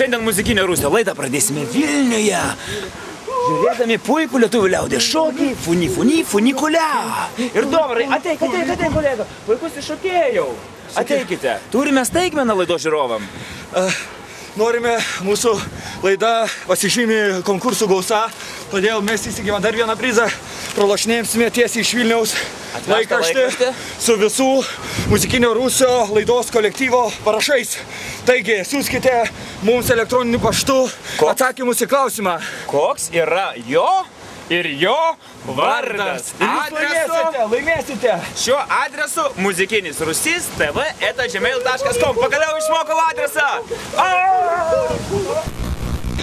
Šiandien muzikinio Rusio laidą pradėsime Vilniuje. Žiūrėdami puikų lietuvių liaudės šokį, funikulia. Ir Dovarai, ateik, kolega, puikus iššokėjau. Ateikite, turime staigmeną laidos žiūrovam. Norime, mūsų laida pasižymi konkursų gausa, todėl mes įsigėme dar vieną prizą, pralošinėjimsime tiesiai iš Vilniaus laikraštį su visų muzikinio Rusio laidos kolektyvo parašais. Taigi, siųskite mums elektroniniu paštu atsakymus į klausimą. Koks yra jo ir jo vardas? Laimėsite. Šiuo adresu muzikinis rusys tv@gmail.com. Pagaliau išmokau adresą.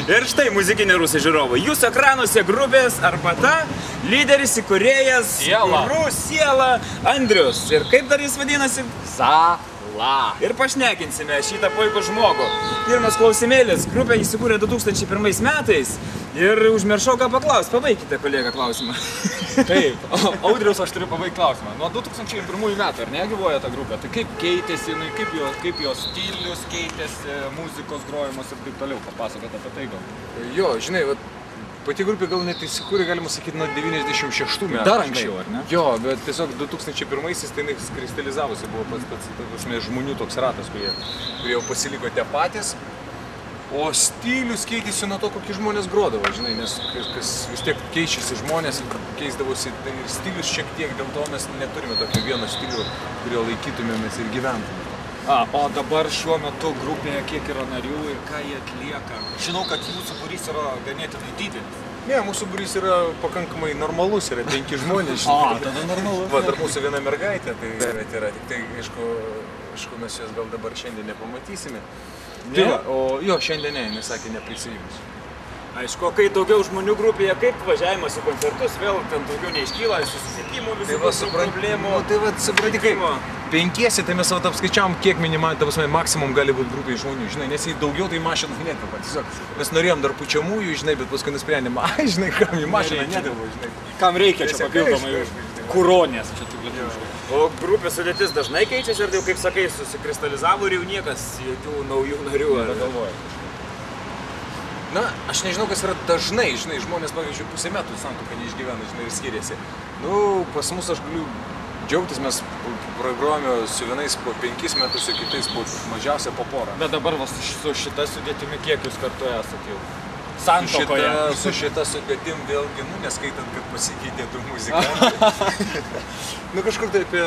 Ir štai muzikinė Rusai žiūrovai. Jūsų ekranuose grupės Arbata, lyderis įkūrėjas Siela Andrius. Ir kaip dar jis vadinasi? Sala. Ir pašnekinsime šitą puikų žmogų. Pirmas klausimėlis. Grupė įsikūrė 2001 metais. Ir užmiršau ką paklausti. Pabaikite, kolega, klausimą. Taip, Audriaus, aš turiu pabaigti klausimą. Nuo 2001 metų, ar negyvoja ta grupė? Tai kaip keitėsi, kaip jos stilius keitėsi, muzikos grojimas ir taip toliau? Papasakot apie tai gal? Jo, žinai, pati grupė gal net įsikūrė, galima sakyti, nuo 96 metų. Dar anksčiau, ar ne? Jo, bet tiesiog 2001-aisiais tai kristalizavosi, buvo pats žmonių toks ratas, kurie jau pasiliko tie patys. O stilius keitėsi nuo to, kokie žmonės grodavo, žinai, nes vis tiek keičiasi žmonės, keisdavosi ir stilius šiek tiek, dėl to mes neturime tokio vieno stilių, kurio laikytumėmės ir gyventume. O dabar šiuo metu grupėje kiek yra narių ir ką jie atlieka? Žinau, kad jūsų būrys yra ganėtinai didelis. Ne, mūsų būrys yra pakankamai normalus, yra 5 žmonės, žinai. Tada normalu. Va, dar mūsų viena mergaitė, tai yra, tik tai, aišku, mes jos gal dabar šiandien nepamatysime. Tai va, o jo, šiandien ne, jis sakė, neprisijungs. Aišku, kai daugiau žmonių grupėje, kaip važiavimas į koncertus, vėl ten daugiau neiškyla, susisiekimų, visų problemų. Tai va, supranti, kaip 5, tai mes apskaičiavom, kiek maksimum gali būti grupiai žmonių, žinai, nes jei daugiau, tai mašinas netelpa. Tiesiog mes norėjom dar pučiamųjų, žinai, bet paskui nusprendėm, žinai, kam į mašiną netelpa, žinai. Kam reikia čia papildomai kuronės, čia tik lietuviškai. O grupės sudėtis dažnai keičiasi ir jau, kaip sakai, susikristalizavo ir jau niekas jokių naujų narių ar galvoja? Na, aš nežinau, kas yra dažnai, žinai, žmonės, pavyzdžiui, pusę metų santuoką neišgyvena, žinai, ir skiriasi. Nu, pas mus aš galiu džiaugtis, mes pragrojame su vienais po 5 metus, su kitais po mažiausia po porą. Bet dabar su šita sudėtimi kiek jūs kartu esate jau? Santuokoje. Su šita sudėtim vėlgi, neskaitant, kad pasikeitė tų muzikantų. Nu, kažkur tai apie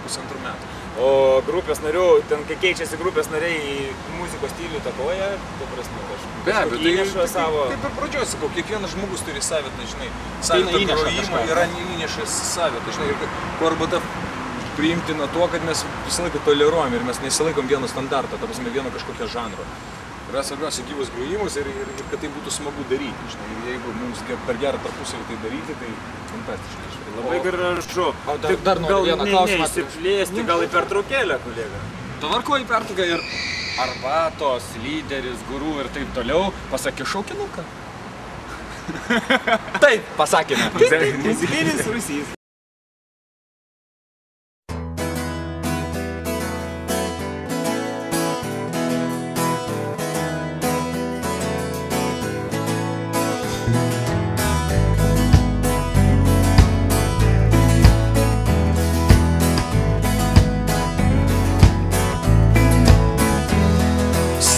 1,5 metų. O grupės narių, ten kai keičiasi grupės nariai, muzikos stilių takoja, ta prasme, be abejo, tai įneša savo... Taip ir pradžioj sakau, kiekvienas žmogus turi savitą, žinai, savitą grojimą, yra įnešęs savitą, žinai, ir kuo Arbata priimtina tuo, kad mes visą laiką toleruojam ir mes nesilaikom vieno standarto, ta prasme, vieno kažkokio žanro. Yra svarbiausia gyvas grojimas ir kad tai būtų smagu daryti, žinai, ir jeigu mums per gerą tarpusavį tai daryti, tai fantastiškai. Labai gražu. Dar noriu vieną klausimą. Neįsiplėsti, gal į pertraukėlę, kolega. Tvarko į pertrauką ir Arbatos, lyderis, guru ir taip toliau pasakė šaukinuką. Taip, pasakėme. Muzikinis Rusys.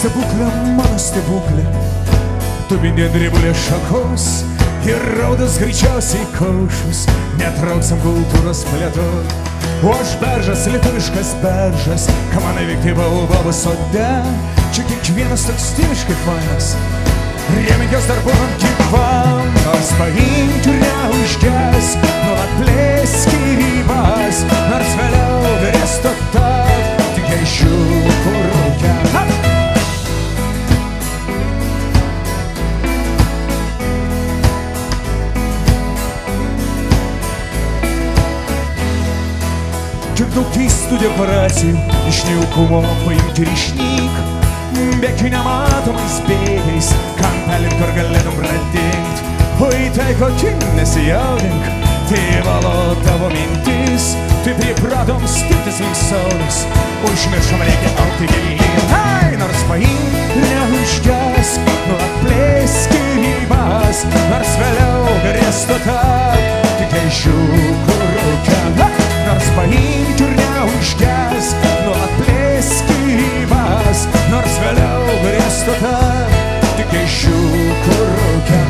Stebuklė, mano stebuklė, tu mindien ribulė šakos ir raudas greičiausiai kaušus, netrauksim kultūros plėto. O aš beržas, lietuviškas beržas, ką man įveikti Baobabo sode, čia kiekvienas toks stiliškai fainas, reminkės darbuojam gyvam, nors paimti neužges, nuolat plėsk skyrybas, nors vėliau vėrės toktat, tik aišiukų rūkia. Kiek daug keistų dekoracijų, iš nejaukumo paimti ryšnyk, bėgi nematomais bėgiais, kampelink ar galėtum pradingt. O į tai kokim nesijaudink, tai valo tavo mintis, tai pripratom skirtis link saulės, užmiršom reikia aukti gilyn. Ai, nors paimk, neužges, nuolat skyrybas, nors vėliau grėstų tap tik ežiukų rūke. Nors paimk ir neužgesk, nuolat skyrybas, nors vėliau grėstų tap tik ežiukų rūke.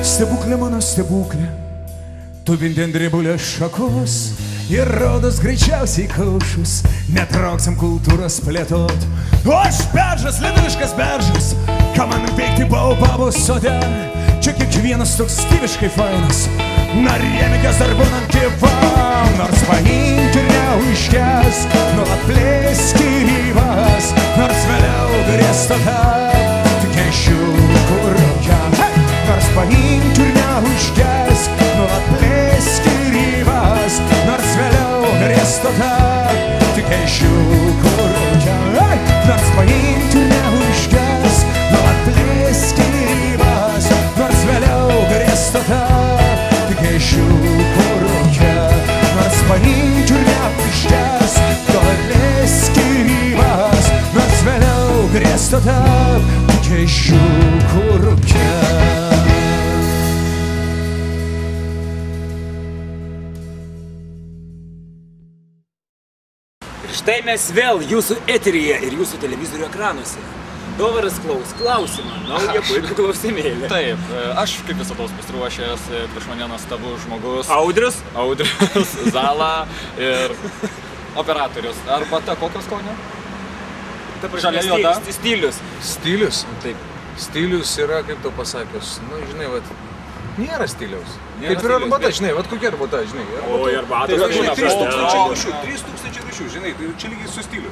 Stebuklė mano stebuklė, tu vindien dribulės šakos ir rodos greičiausiai kaušus, netrauksim kultūros plėtot. O aš beržas, lietuviškas beržas, ką man veikti baobabų sode, čia kiekvienas toks stiviškai fainas, narėmikės dar būnant gyvam, nors paimk ir neužgesk, nuolat plėsk skyrybas, nors vėliau grėstų tap tik ežiukų rūke. Nors paimk ir neužgesk, nuolat plėsk skyrybas, nors vėliau grėstų tap tik ežiukų rūke. Nors paimk ir neužgesk, nuolat plėsk skyrybas, nors vėliau grėstų tap tik ežiukų rūke. Nors paimk ir neužgesk, nuolat plėsk skyrybas, nors vėliau grėstų tap tik ežiukų rūke. Štai mes vėl jūsų eteryje ir jūsų televizorių ekranuose. Dovaras klaus klausimą, naują puikų klausimėlį. Taip, aš kaip visados pasiruošęs, prieš mane nuostabus žmogus. Audrius, Zala ir operatorius. Arbata kokios skonio? Žalia juoda. Stilius. Stilius? Taip. Stilius yra, kaip tau pasakius, nu, žinai, vat, nėra stiliaus. Nėra Kaip ir arbata, žinai, vat kokia arbata, žinai. O, arbatos Tai, žinai, 3000 būna. rūšių, 3000 rūšių, žinai, tai čia lygiai su stiliu.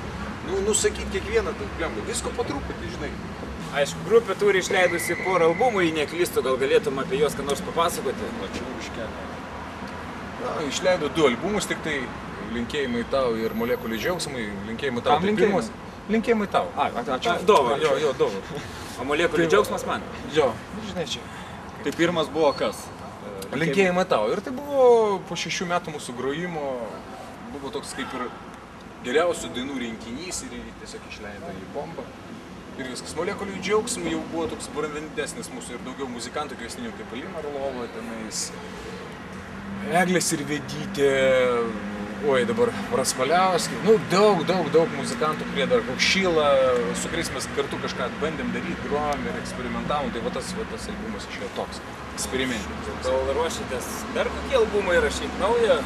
Nusakyt kiekvieną, tai plemba, visko po truputį, žinai. Aišku, grupė turi išleidusi porą albumų, jei neklystu, gal galėtum apie juos ką nors papasakoti. Plačiau iškelę. Na, išleido 2 albumus, tik tai Linkėjimai tau ir Molekulių džiaugsmai, Linkėjimai tau. Kam tai linkėjimai? pirmas- Linkėjimai tau. Ačiū. Dovar. Jo, Dovar. O Molekulių džiaugsmas man. Jo, žinai čia. Tai pirmas buvo kas? Linkėjimai tau. Ir tai buvo po 6 metų mūsų grojimo, buvo toks kaip ir geriausių dainų rinkinys ir jį tiesiog išleido į bombą. Ir viskas. Molekulių džiaugsmai jau buvo toks brandesnis mūsų ir daugiau muzikantų kviestinių kaip Alina Orlova, tenais Eglės ir Vedytė, oi dabar Raspaliauskai, nu daug muzikantų, kurie dar Kokšyla, su kuriais mes kartu kažką bandėm daryti, grojom ir eksperimentavom, tai va tas albumas išėjo toks, eksperimentinis. Gal ruošitės dar kokie albumai rašyti naują?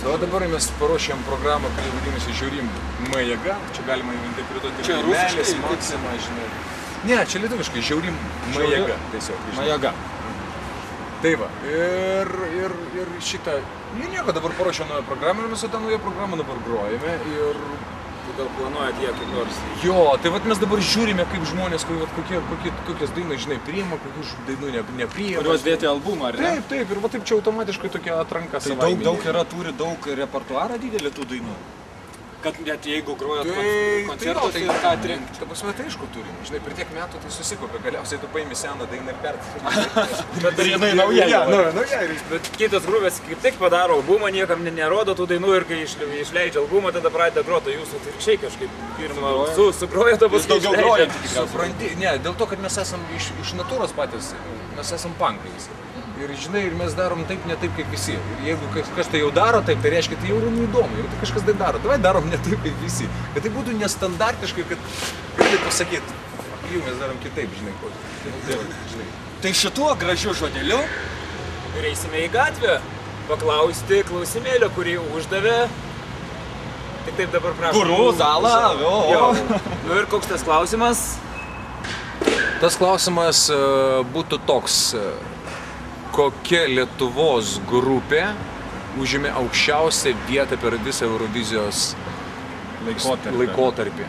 O dabar mes paruošėm programą, kuri vadinasi Žiaurim Majaga, čia galima interpretuoti Čia rusiškai, Maksimą, žinai. Ne, čia lietuviškai, Žiaurim Majaga, tiesiog. žinai. Majaga. Tai va, ir šitą, nieko, dabar paruošėm naują programą ir mes su tą naują programą dabar grojame ir... Gal planuojat ją kaip nors? Jo, tai vat mes dabar žiūrime, kaip žmonės, kokias dainas, žinai, priima, kokius dainų nepriima. Kuriuos dėti albumą, ar ne? Taip, ir va taip čia automatiškai tokia atranka Tai savaiminė. daug yra, turi daug repertuarą didelį tų dainų. Kad net jeigu grojat koncertuose ir ką atrinkti. Ta prasme, tai aišku turim. Žinai, per tiek metų tai susikopė, galiausiai tu paimi seną dainą ir pertvarkai. Bet jinai nauja. Bet kitos grupės kaip tik padaro albumą, niekam nerodo tų dainų ir kai išleidžia albumą, tada pradeda groti jūsų atvirkščiai kažkaip pirmą sugroja, tada paskui daugiau išleidžia. grojat. Supranti, ne, dėl to, kad mes esam iš natūros patys, mes esam pankai visi. Ir žinai, ir mes darom taip, ne taip, kaip visi. Ir jeigu kažkas tai jau daro taip, tai reiškia, tai jau yra neįdomu. Jeigu tai kažkas tai daro, davai darom ne taip, kaip visi. Kad tai būtų nestandartiškai, kad taip pasakyt, jau mes darom kitaip, žinai, žinai. Tai šituo gražiu žodeliu Ir eisime į gatvę, paklausti klausimėlio, kurį uždavė. Tik taip dabar prašau. Guru, Zala, Jo. Nu ir koks tas klausimas? Tas klausimas būtų toks, kokia Lietuvos grupė užėmė aukščiausią vietą per visą Eurovizijos laikotarpį.